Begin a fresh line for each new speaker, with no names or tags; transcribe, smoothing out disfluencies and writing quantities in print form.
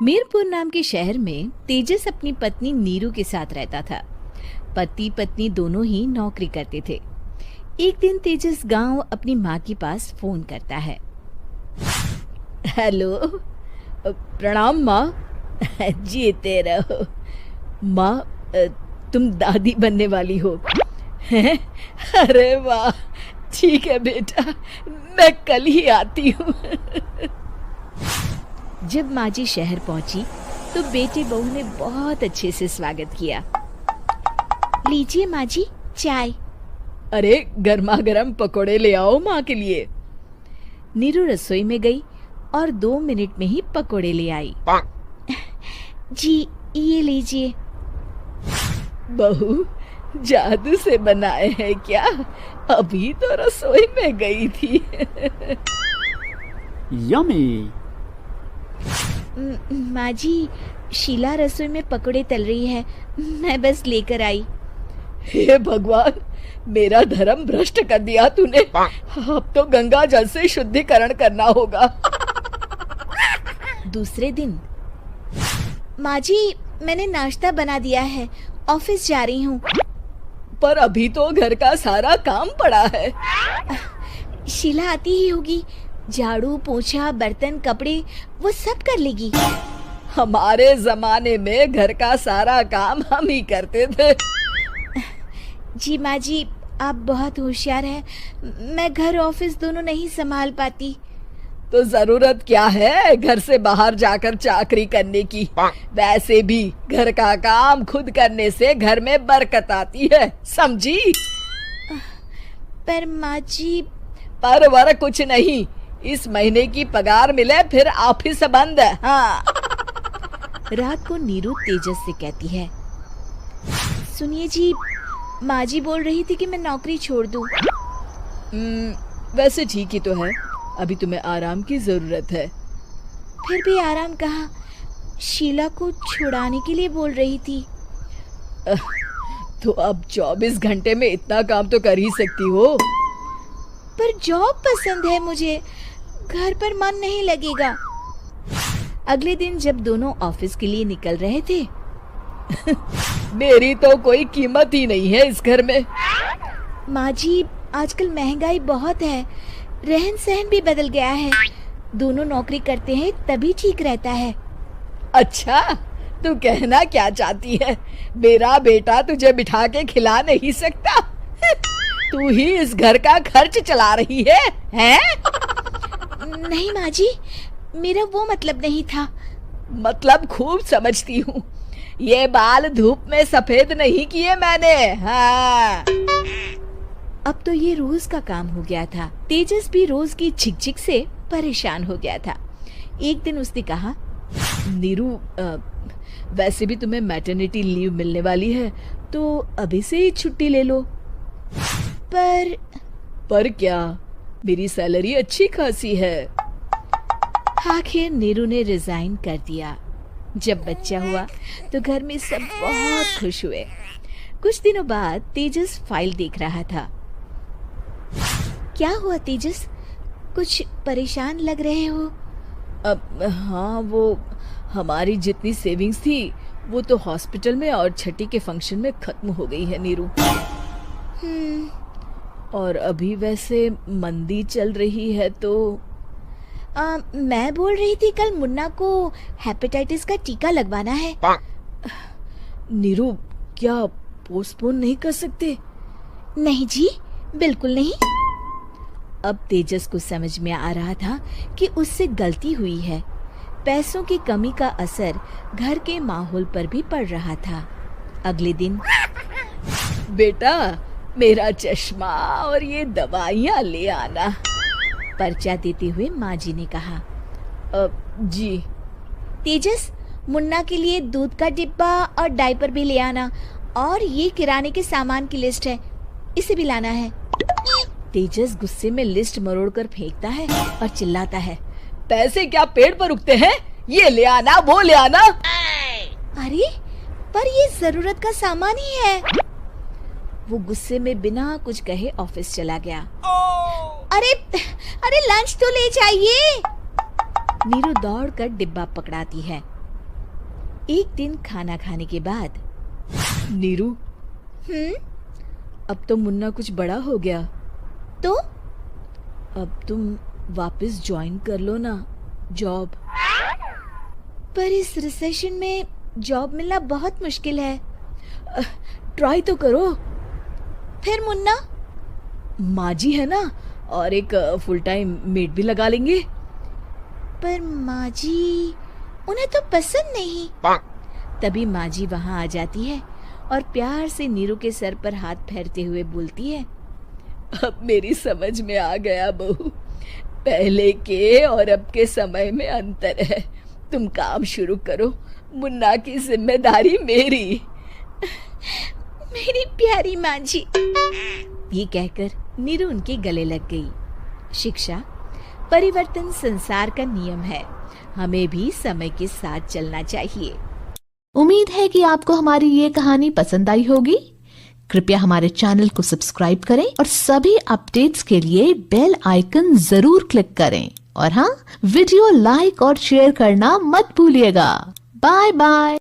मीरपुर नाम के शहर में तेजस अपनी पत्नी नीरू के साथ रहता था। पति पत्नी दोनों ही नौकरी करते थे। एक दिन तेजस गांव अपनी माँ के पास फोन करता है। हेलो, प्रणाम माँ। जीते रहो माँ, तुम दादी बनने वाली हो हैं? अरे वाह, ठीक है बेटा, मैं कल ही आती हूँ। जब माँ जी शहर पहुंची तो बेटे बहू ने बहुत अच्छे से स्वागत किया। लीजिए माँ जी, चाय। अरे गर्मा गर्म पकोड़े ले आओ माँ के लिए। नीरू रसोई में गई और 2 मिनट में ही पकोड़े ले आई। जी ये लीजिए। बहू जादू से बनाए हैं क्या? अभी तो रसोई में गई थी।
यम्मी।
माँ जी, शीला रसोई में पकोड़े तल रही है, मैं बस लेकर आई। हे भगवान, मेरा धर्म भ्रष्ट कर दिया तूने। अब तो गंगा जल से शुद्धिकरण करना होगा। दूसरे दिन, माँ जी मैंने नाश्ता बना दिया है, ऑफिस जा रही हूँ। पर अभी तो घर का सारा काम पड़ा है। शीला आती ही होगी, झाड़ू पोछा बर्तन कपड़े वो सब कर लेगी। हमारे जमाने में घर का सारा काम हम ही करते थे। जी माँ जी, आप बहुत होशियार हैं, मैं घर ऑफिस दोनों नहीं संभाल पाती। तो जरूरत क्या है घर से बाहर जाकर चाकरी करने की? वैसे भी घर का काम खुद करने से घर में बरकत आती है, समझी? पर माँ जी। पर वर कुछ नहीं, इस महीने की पगार मिले फिर ऑफिस बंद। हाँ। रात को नीरू तेजस से कहती है, सुनिए जी, माँ जी बोल रही थी कि मैं नौकरी छोड़ दूं। वैसे ठीक ही तो है, अभी तुम्हें आराम की जरूरत है। फिर भी आराम कहाँ, शीला को छुड़ाने के लिए बोल रही थी। तो अब 24 घंटे में इतना काम तो कर ही सकती हो। पर जॉब पसंद है मुझे, घर पर मन नहीं लगेगा। अगले दिन जब दोनों ऑफिस के लिए निकल रहे थे, मेरी तो कोई कीमत ही नहीं है इस घर में। माँ जी, आजकल महंगाई बहुत है, रहन सहन भी बदल गया है, दोनों नौकरी करते हैं तभी ठीक रहता है। अच्छा, तू कहना क्या चाहती है? मेरा बेटा तुझे बिठा के खिला नहीं सकता? तू ही इस घर का खर्च चला रही है, हैं? नहीं माँ जी, मेरा वो मतलब नहीं था। मतलब खूब समझती हूँ, ये बाल धूप में सफेद नहीं किए मैंने। हाँ। अब तो ये रोज का काम हो गया था। तेजस भी रोज की झिकझिक से परेशान हो गया था। एक दिन उसने कहा, नीरू, वैसे भी तुम्हें मैटरनिटी लीव मिलने वाली है, तो अभी से ही छुट्टी ले लो। पर क्या, मेरी सैलरी अच्छी खासी है। आखिर नीरू ने रिजाइन कर दिया। जब बच्चा हुआ तो घर में सब बहुत खुश हुए। कुछ दिनों बाद तेजस फाइल देख रहा था। क्या हुआ तेजस, कुछ परेशान लग रहे हो? हाँ, वो हमारी जितनी सेविंग्स थी वो तो हॉस्पिटल में और छठी के फंक्शन में खत्म हो गई है नीरू। और अभी वैसे मंदी चल रही है तो मैं बोल रही थी कल मुन्ना को हेपेटाइटिस का टीका लगवाना है। नीरू, क्या पोस्टपोन नहीं कर सकते? नहीं जी, बिल्कुल नहीं। अब तेजस को समझ में आ रहा था कि उससे गलती हुई है। पैसों की कमी का असर घर के माहौल पर भी पड़ रहा था। अगले दिन, बेटा मेरा चश्मा और ये दवाइयाँ ले आना, पर्चा देते हुए माँ जी ने कहा। जी। तेजस, मुन्ना के लिए दूध का डिब्बा और डायपर भी ले आना, और ये किराने के सामान की लिस्ट है, इसे भी लाना है। तेजस गुस्से में लिस्ट मरोड़कर फेंकता है और चिल्लाता है, पैसे क्या पेड़ पर उगते हैं? ये ले आना, वो ले आना। अरे पर ये जरूरत का सामान ही है। वो गुस्से में बिना कुछ कहे ऑफिस चला गया। अरे लंच तो ले जाइए। नीरू दौड़कर डिब्बा पकड़ाती है। एक दिन खाना खाने के बाद, नीरू, अब तो मुन्ना कुछ बड़ा हो गया, तो अब तुम वापस ज्वाइन कर लो ना जॉब। पर इस रिसेशन में जॉब मिलना बहुत मुश्किल है। ट्राई तो करो। फिर मुन्ना? माँ जी है ना, और एक फुल टाइम मेड भी लगा लेंगे। पर माँ जी, उन्हें तो पसंद नहीं। तभी माँ जी वहाँ आ जाती है और प्यार से नीरू के सर पर हाथ फेरते हुए बोलती है, अब मेरी समझ में आ गया बहू, पहले के और अब के समय में अंतर है। तुम काम शुरू करो, मुन्ना की जिम्मेदारी मेरी। मेरी प्यारी माँ जी। ये कहकर नीरू उनके गले लग गई। शिक्षा, परिवर्तन संसार का नियम है, हमें भी समय के साथ चलना चाहिए।
उम्मीद है कि आपको हमारी ये कहानी पसंद आई होगी। कृपया हमारे चैनल को सब्सक्राइब करें और सभी अपडेट्स के लिए बेल आइकन जरूर क्लिक करें। और हाँ, वीडियो लाइक और शेयर करना मत भूलिएगा। Bye bye.